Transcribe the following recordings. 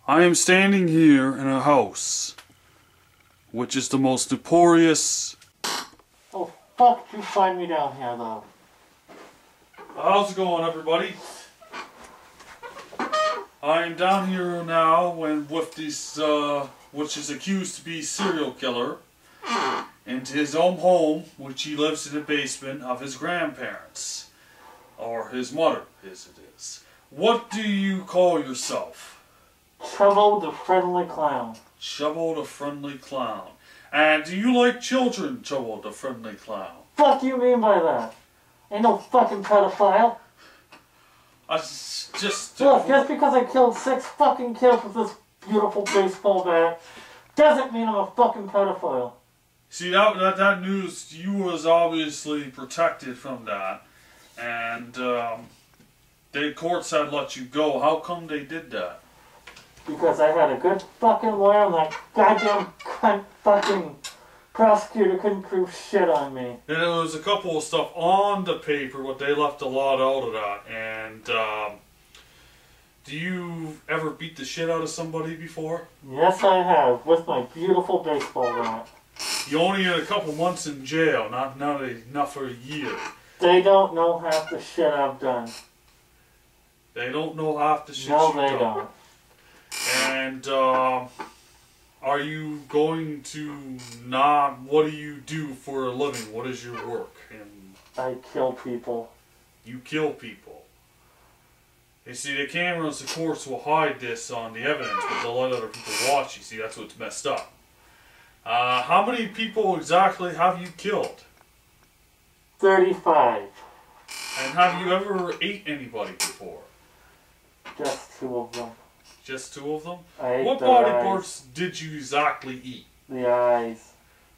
I am standing here in a house, which is the most notorious... Oh, fuck, you find me down here, though. How's it going, everybody? I am down here now with this, which is accused to be serial killer, into his own home, which he lives in the basement of his grandparents. Or his mother, as it is. What do you call yourself? Chubbo the Friendly Clown. Chubbo the Friendly Clown. And do you like children, Chubbo the Friendly Clown? Fuck you mean by that? Ain't no fucking pedophile. I just... Look, just because I killed 6 fucking kids with this beautiful baseball bat doesn't mean I'm a fucking pedophile. See, that news, you was obviously protected from that. And, the courts had let you go. How come they did that? Because I had a good fucking lawyer and that goddamn cunt fucking prosecutor couldn't prove shit on me. And there was a couple of stuff on the paper, but they left a lot out of that. And, do you ever beat the shit out of somebody before? Yes, I have, with my beautiful baseball bat. You only had a couple months in jail, not enough for a year. They don't know half the shit I've done. They don't know half the shit you've done. No, they don't. And, are you going to not... What do you do for a living? What is your work? And I kill people. you kill people. You see, the cameras, of course, will hide this on the evidence, but they'll let other people watch. You see, that's what's messed up. How many people exactly have you killed? 35. And have you ever ate anybody before? Just 2 of them. Just 2 of them? I ate What the body eyes. parts did you exactly eat? The eyes.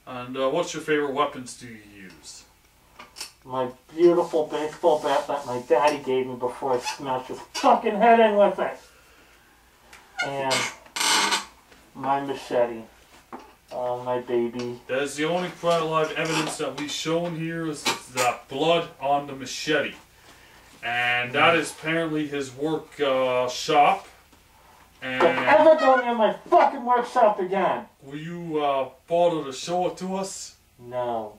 And what's your favorite weapons do you use? My beautiful baseball bat that my daddy gave me before I smashed his fucking head in with it. And my machete. Oh, my baby. That is the only live evidence that we've shown here is that blood on the machete. And that is apparently his work shop. And Don't ever go near my fucking workshop again. will you bother to show it to us? No.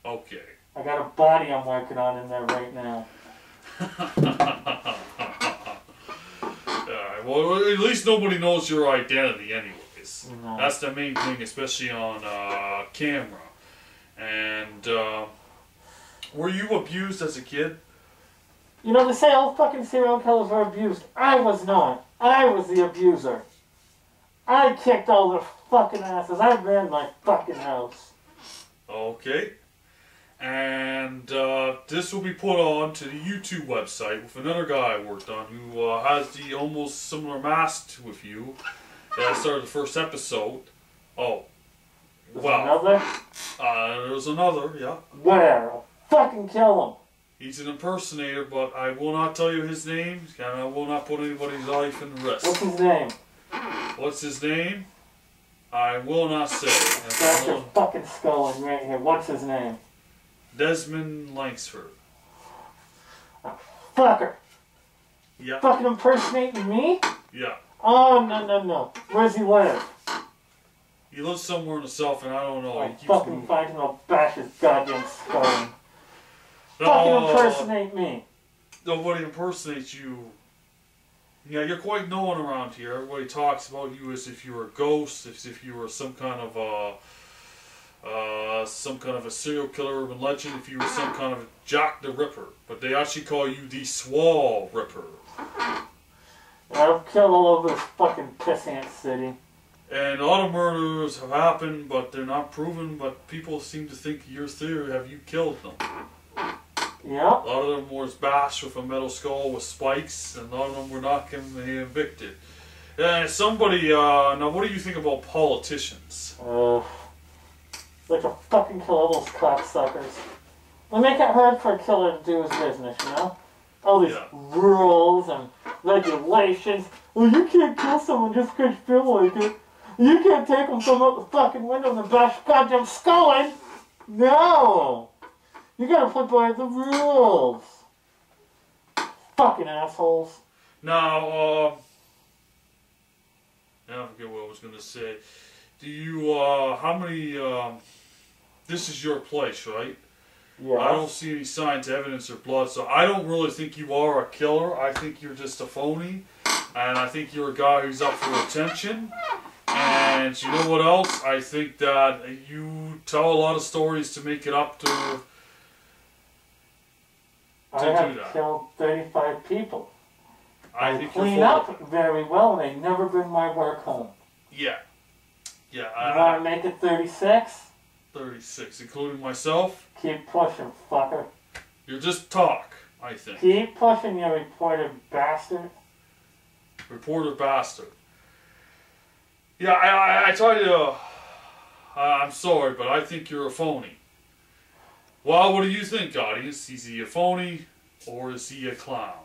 Okay. I got a body I'm working on in there right now. Alright, well, at least nobody knows your identity anyways. No. That's the main thing, especially on camera. And were you abused as a kid? You know, they say all fucking serial killers are abused. I was not. I was the abuser. I kicked all their fucking asses. I ran my fucking house. Okay. And this will be put on to the YouTube website with another guy I worked on who has the almost similar mask with you that I started the first episode. Oh. Well. Another? There's another, yeah. Where? I'll fucking kill him. He's an impersonator, but I will not tell you his name, and I will not put anybody's life in risk. What's his name? What's his name? I will not say. That's your fucking skull in right here. What's his name? Desmond Langsford. Fucker. Yeah. Fucking impersonating me? Yeah. Oh, no. Where's he live? He lives somewhere in the south, and I don't know. I'll He keeps fucking moving. find him. I'll bash his goddamn skull in. No, Fucking impersonate me. Nobody impersonates you. Yeah, you're quite known around here. Everybody talks about you as if you were a ghost, as if you were some kind of a serial killer urban legend, if you were some kind of Jack the Ripper. But they actually call you the Swall Ripper. I've killed all over this fucking pissant city. And a lot of murders have happened, but they're not proven, but people seem to think your theory, have you killed them? Yep. A lot of them was bashed with a metal skull with spikes, and a lot of them were not convicted. And somebody, now what do you think about politicians? Like to fucking kill all those cocksuckers. They make it hard for a killer to do his business, you know? All these rules and regulations. Well, you can't kill someone just because you feel like it. You can't take them from out the fucking windows and bash goddamn skull in. No! You gotta play by the rules. Fucking assholes. Now, I forget what I was going to say. Do you, how many, this is your place, right? Yeah. I don't see any signs, evidence, or blood, so I don't really think you are a killer. I think you're just a phony, and I think you're a guy who's up for attention. And you know what else? I think that you tell a lot of stories to make it up to I have killed 35 people. I think clean up very well, and I never bring my work home. Yeah. Yeah. You want to make it 36? 36, including myself? Keep pushing, fucker. You're just talk, I think. Keep pushing, you reporter bastard. Reporter bastard. Yeah, I tell you, I'm sorry, but I think you're a phony. Well, what do you think, audience? Is he a phony, or is he a clown?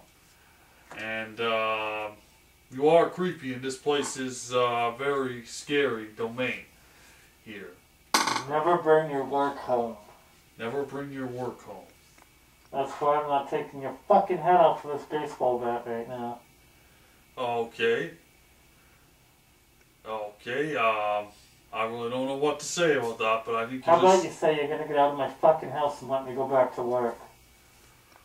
And you are creepy, and this place is a very scary domain here. Never bring your work home. Never bring your work home. That's why I'm not taking your fucking head off of this baseball bat right now. Okay. Okay, I really don't know what to say about that, but I think How about you say you're gonna get out of my fucking house and let me go back to work?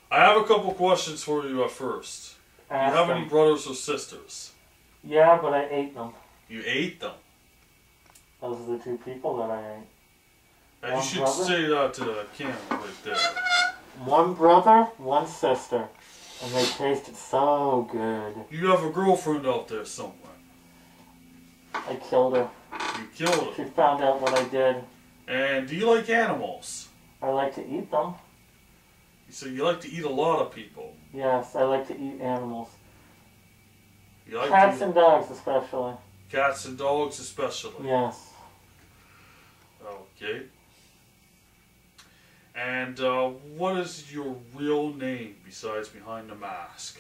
I have a couple questions for you at first. Do you have any brothers or sisters? Yeah, but I ate them. You ate them? Those are the two people that I ate. And you should say that to the camera right there. One brother, one sister. And they tasted so good. You have a girlfriend out there somewhere. I killed her. You killed her? She found out what I did. And do you like animals? I like to eat them. So you like to eat a lot of people? Yes, I like to eat animals. You like Cats and dogs especially. Cats and dogs especially? Yes. Okay. And what is your real name besides behind the mask?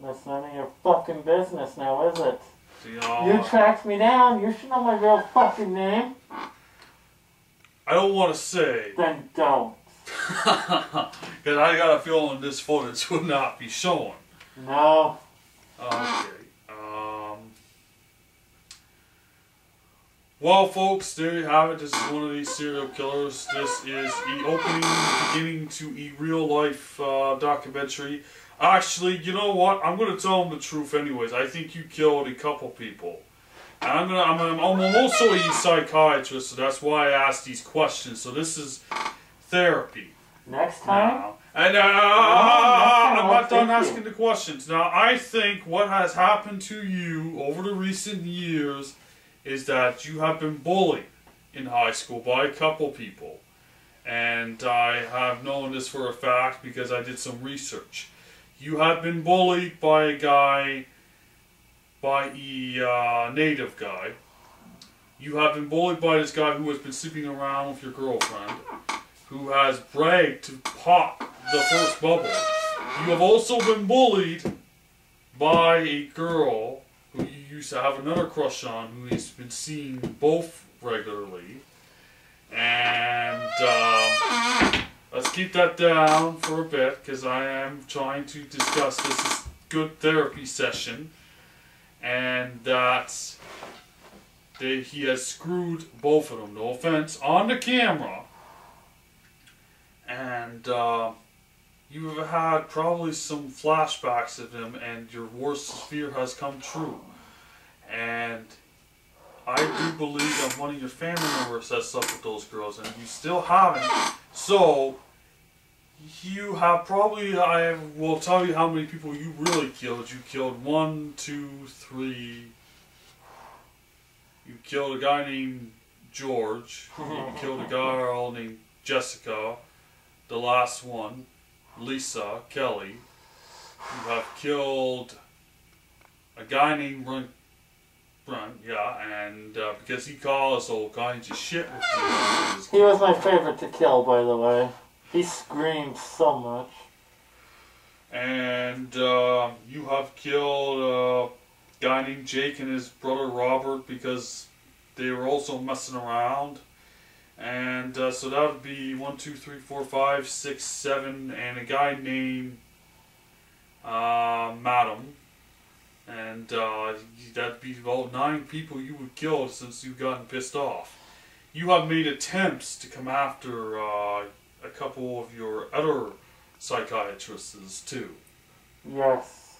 That's none of your fucking business now, is it? You know, you tracked me down. You should know my real fucking name. I don't want to say. Then don't. Because I got a feeling this footage would not be shown. No. Okay. Well, folks, there you have it. This is one of these serial killers. This is the opening, beginning to a real-life documentary. Actually, you know what? I'm going to tell them the truth anyways. I think you killed a couple people. And I'm also a psychiatrist, so that's why I asked these questions. So this is therapy. Next time? Now. And I'm not done asking the questions. Now, I think what has happened to you over the recent years is that you have been bullied in high school by a couple people. And I have known this for a fact because I did some research. You have been bullied by a guy, by a native guy. You have been bullied by this guy who has been sleeping around with your girlfriend, who has bragged to pop the first bubble. You have also been bullied by a girl who you used to have another crush on, who has been seeing both regularly. And let's keep that down for a bit, because I am trying to discuss this is good therapy session, and that he has screwed both of them, no offense, on the camera. And you have had probably some flashbacks of him, and your worst fear has come true. And I do believe that one of your family members has slept with those girls, and you still haven't. So, you have probably, I will tell you how many people you really killed. You killed 1, 2, 3. You killed a guy named George. You killed a girl named Jessica. The last one, Lisa Kelly. You have killed a guy named Brent, yeah, and because he calls all kinds of shit with you. He was my favorite to kill, by the way. He screamed so much. And you have killed a guy named Jake and his brother Robert because they were also messing around. And so that would be 1, 2, 3, 4, 5, 6, 7, and a guy named Madam. And that'd be about 9 people you would kill since you've gotten pissed off. You have made attempts to come after a couple of your other psychiatrists too. Yes.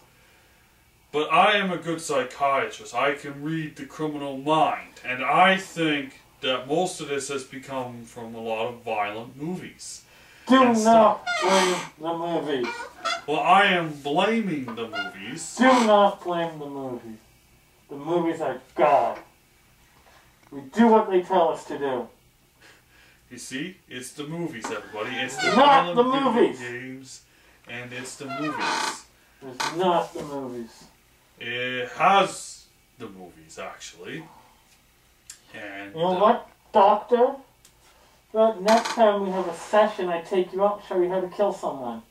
But I am a good psychiatrist. I can read the criminal mind. And I think that most of this has become from a lot of violent movies. Do not blame the movies. Well, I am blaming the movies. Do not blame the movies. The movies are God. We do what they tell us to do. You see, it's the movies, everybody. It's the not the violent movies. video games, and it's the movies. It's not the movies. It has the movies, actually. And you know what, Doctor? Well, next time we have a session, I take you out and show you how to kill someone.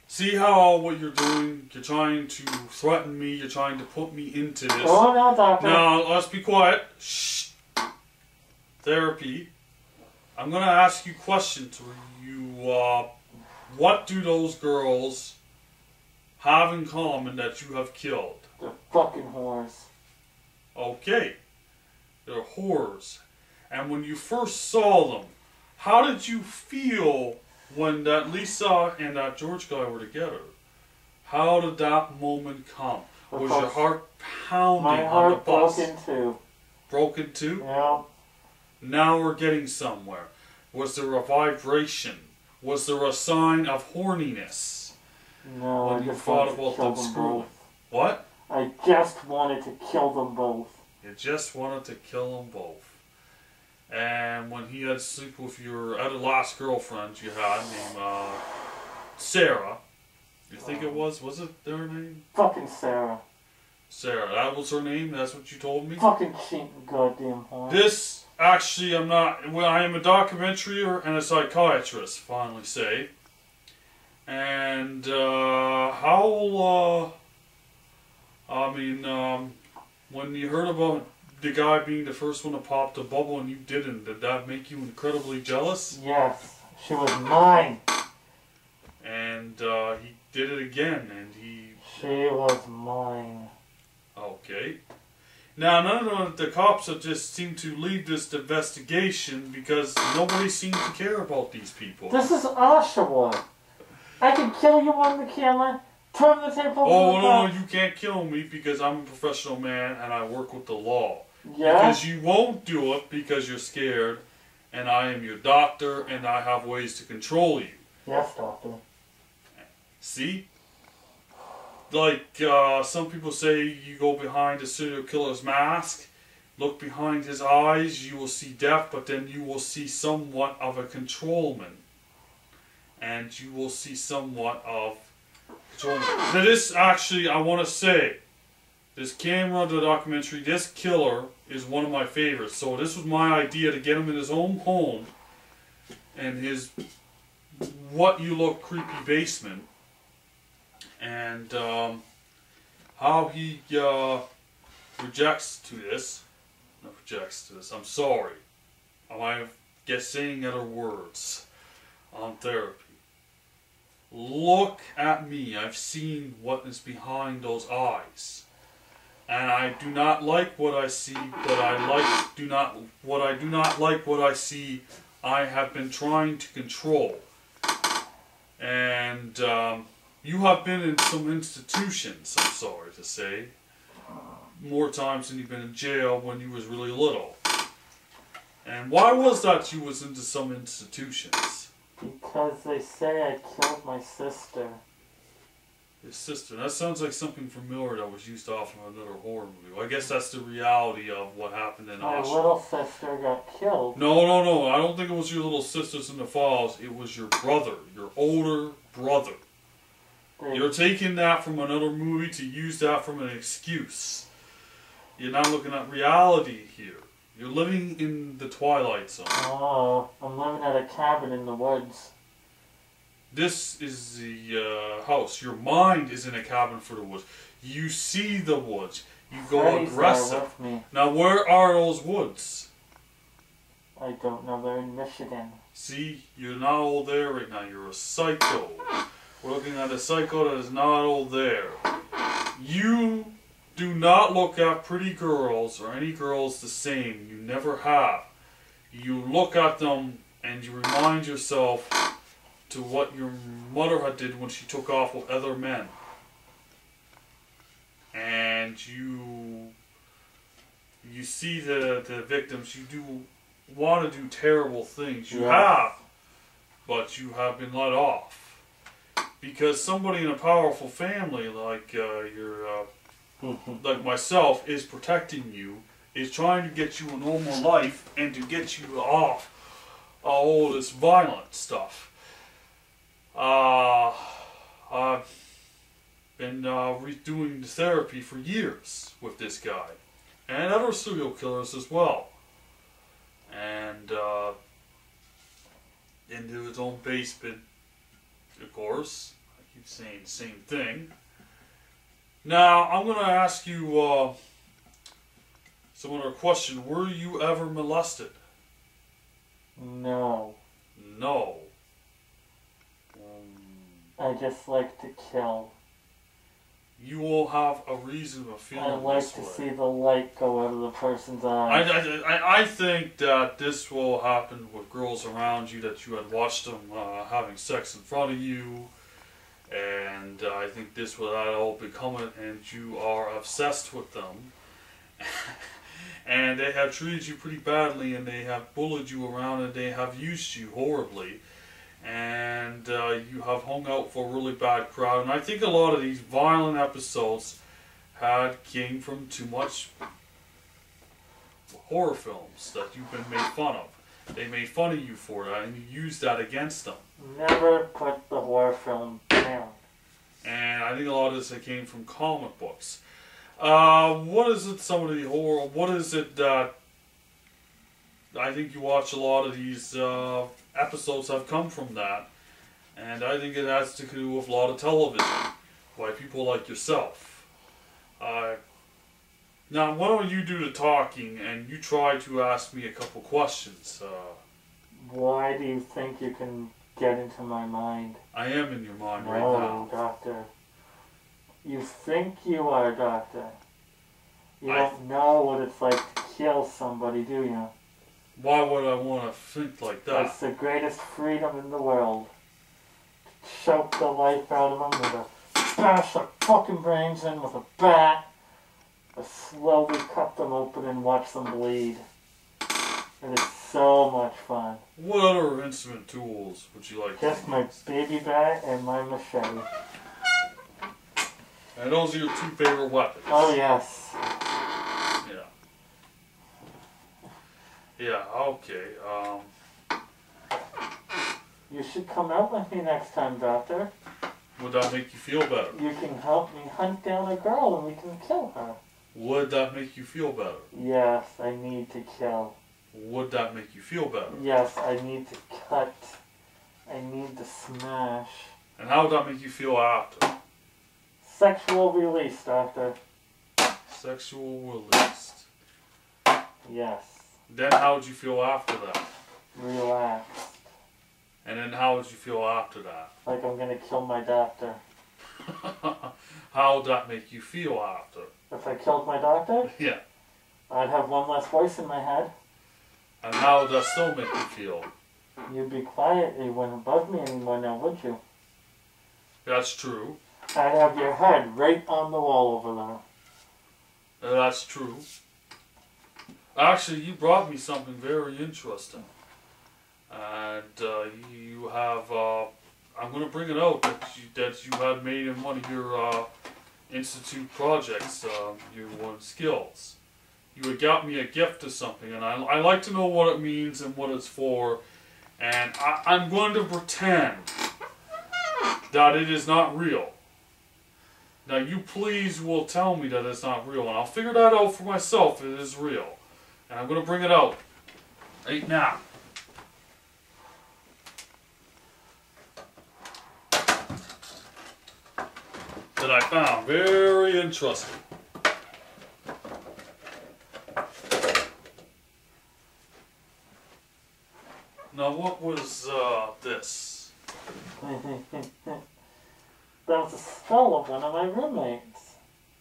See how what you're doing? You're trying to threaten me. You're trying to put me into this. Oh, no, Doctor. Now, let's be quiet. Shh. Therapy. I'm going to ask you questions. What do those girls have in common that you have killed? They're fucking whores. Okay. They're whores. And when you first saw them, how did you feel when that Lisa and that George guy were together? How did that moment come? Was your heart pounding my on the heart bus? broke in two. Broken too? Yeah. Now we're getting somewhere. Was there a vibration? Was there a sign of horniness? No, when I you just thought wanted to about kill them them screwing? both. What? I just wanted to kill them both. You just wanted to kill them both. And when he had to sleep with your other last girlfriend you had named Sarah, you think it was it their name? Fucking Sarah. Sarah, that was her name? That's what you told me? Fucking cheating goddamn whore. This, actually, I'm not, well, I am a documentary and a psychiatrist, finally say. And, when you heard about the guy being the first one to pop the bubble and you didn't, did that make you incredibly jealous? Yes, she was mine. And he did it again, and he... She was mine. Okay. Now, none of the cops have just seemed to leave this investigation because nobody seems to care about these people. This is Oshawa. I can kill you on the camera, turn the tape over. Oh, no, you can't kill me because I'm a professional man and I work with the law. Yeah? Because you won't do it because you're scared, and I am your doctor and I have ways to control you. Yes, Doctor. See? Like, some people say you go behind a serial killer's mask, look behind his eyes, you will see death, but then you will see somewhat of a controlman. And you will see somewhat of controlman. Now this, actually, I want to say, this camera, the documentary, this killer is one of my favorites. So this was my idea to get him in his own home and his what-you-look creepy basement. And how he rejects to this. Not rejects to this. I'm sorry. I might have guessed saying other words on therapy. Look at me. I've seen what is behind those eyes. And I do not like what I see, but I do not like what I see, I have been trying to control. And you have been in some institutions, I'm sorry to say, more times than you've been in jail when you was really little. And why was that you was into some institutions? Because they say I killed my sister. Your sister. That sounds like something familiar that was used off of another horror movie. Well, I guess that's the reality of what happened in My Auschwitz. little sister got killed. No. I don't think it was your little sisters in the falls. It was your brother. Your older brother. You're taking that from another movie to use that from an excuse. You're not looking at reality here. You're living in the Twilight Zone. Oh, I'm living at a cabin in the woods. This is the house. Your mind is in a cabin for the woods. You see the woods. You go Freddy's aggressive. there with me. Now, where are those woods? I don't know. They're in Michigan. See, you're not all there right now. You're a psycho. We're looking at a psycho that is not all there. You do not look at pretty girls or any girls the same. You never have. You look at them and you remind yourself to what your mother had did when she took off with other men. And you see the victims. You do want to do terrible things. You have, but you have been let off. Because somebody in a powerful family like like myself is protecting you, is trying to get you a normal life and to get you off all this violent stuff. I've been doing the therapy for years with this guy and other serial killers as well, and into his own basement, of course. I keep saying the same thing. Now, I'm going to ask you some other question. Were you ever molested? No. No. I just like to kill. You will have a reason of feeling I like to see the light go out of the person's eyes. I think that this will happen with girls around you, that you had watched them having sex in front of you, and I think this will all become it, and you are obsessed with them, and they have treated you pretty badly, and they have bullied you around, and they have used you horribly, and you have hung out for a really bad crowd. And I think a lot of these violent episodes came from too much horror films that you've been made fun of. They made fun of you for that, and you used that against them. Never put the horror film down. And I think a lot of this came from comic books. What is it, some of the horror, what is it that I think you watch a lot of these episodes have come from that, and I think it has to do with a lot of television by people like yourself. Now, why don't you do the talking and you try to ask me a couple questions? Why do you think you can get into my mind? I am in your mind right No, now. Doctor. You think you are, Doctor. You don't know what it's like to kill somebody, do you? Why would I want to think like that? That's the greatest freedom in the world. To choke the life out of them with a bash their fucking brains in with a bat. To slowly cut them open and watch them bleed. It is so much fun. What other instrument tools would you like Just to my use? baby bat and my machete. And those are your two favorite weapons? Oh yes. Yeah, okay. You should come out with me next time, Doctor. Would that make you feel better? You can help me hunt down a girl and we can kill her. Would that make you feel better? Yes, I need to kill. Would that make you feel better? Yes, I need to cut. I need to smash. And how would that make you feel after? Sexual release, Doctor. Sexual released. Yes. Then how would you feel after that? Relaxed. And then how would you feel after that? Like I'm gonna kill my doctor. How would that make you feel after? If I killed my doctor, Yeah. I'd have one less voice in my head. And how would that still make you feel? You'd be quiet. You wouldn't bug me anymore now, would you? That's true. I'd have your head right on the wall over there. That's true. Actually, you brought me something very interesting. And you have, I'm going to bring it out that you had made in one of your Institute projects, your one skills. You had got me a gift or something, and I like to know what it means and what it's for. And I'm going to pretend that it is not real. Now you please will tell me that it's not real, and I'll figure that out for myself if it is real. And I'm going to bring it out right now. That I found very interesting. Now what was this? That was the skull of one of my roommates.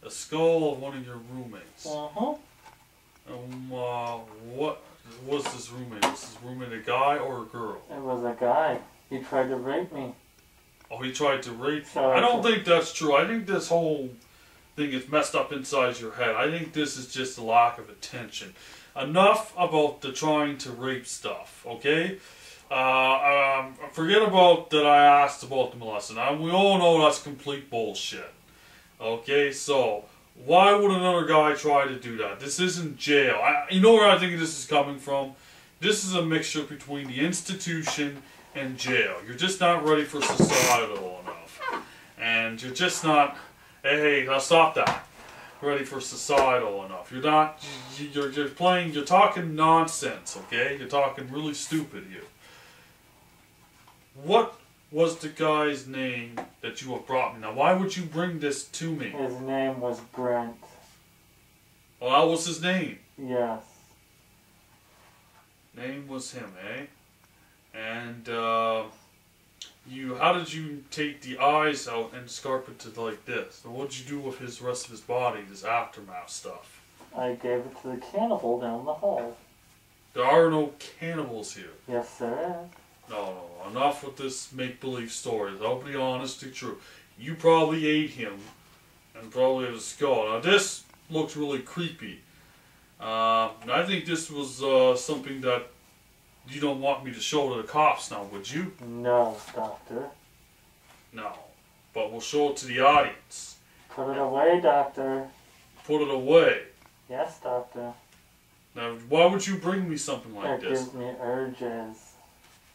A skull of one of your roommates. Uh-huh. What was this roommate? Was this roommate a guy or a girl? It was a guy. He tried to rape me. Oh, he tried to rape you. Sorry. I don't think that's true. I think this whole thing is messed up inside your head. I think this is just a lack of attention. Enough about the trying to rape stuff, okay? Forget about that I asked about the molesting. We all know that's complete bullshit. Okay, so why would another guy try to do that? This isn't jail. You know where I think this is coming from? This is a mixture between the institution and jail. You're just not ready for societal enough. And you're just not, hey, now stop that. Ready for societal enough. You're not, you're talking nonsense, okay? You're talking really stupid here. What was the guy's name that you have brought me? Now, why would you bring this to me? His name was Brent. Well, that was his name. Yes. Name was him, eh? And, how did you take the eyes out and scarp it to like this? So what did you do with his rest of his body, this aftermath stuff? I gave it to the cannibal down the hall. There are no cannibals here. Yes, there is. No, enough with this make-believe story. I'll be honest and true. You probably ate him and probably had a skull. Now this looks really creepy. I think this was something that you don't want me to show to the cops now, would you? No, Doctor. No. But we'll show it to the audience. Put it away, Doctor. Put it away. Yes, Doctor. Now, why would you bring me something like It this? gives me urges.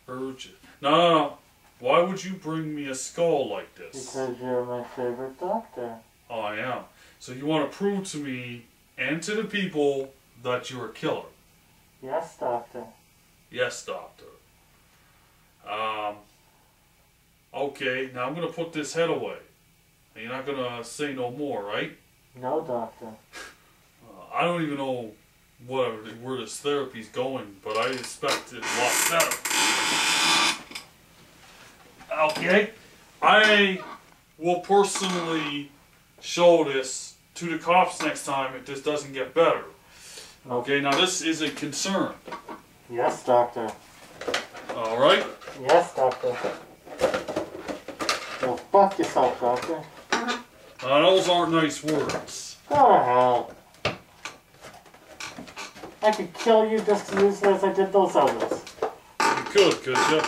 Urges? No. Why would you bring me a skull like this? Because you're my favorite doctor. Oh, I am. So you want to prove to me and to the people that you're a killer? Yes, Doctor. Yes, Doctor. Okay, now I'm going to put this head away. And you're not going to say no more, right? No, Doctor. I don't even know where this therapy's going, but I expect it a lot better. Okay? I will personally show this to the cops next time if this doesn't get better. Okay, now this is a concern. Yes, Doctor. Alright? Yes, Doctor. Well, fuck yourself, Doctor. Those aren't nice words. Go to hell. I could kill you just as easily as I did those others. You could you?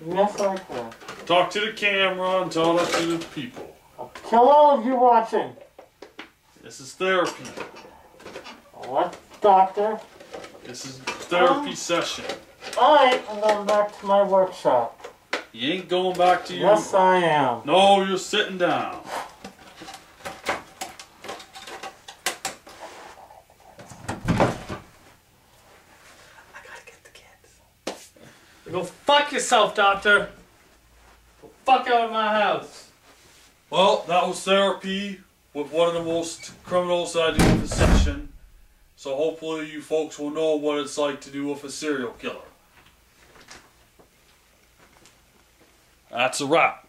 Yes, I could. Talk to the camera and tell that to the people. I'll kill all of you watching. This is therapy. What, Doctor? This is therapy session. Alright, I'm going back to my workshop. You ain't going back to your... Yes, I am. No, you're sitting down. Go fuck yourself, Doctor. Go fuck out of my house. Well, that was therapy with one of the most criminals I do with a session. So hopefully you folks will know what it's like to do with a serial killer. That's a wrap.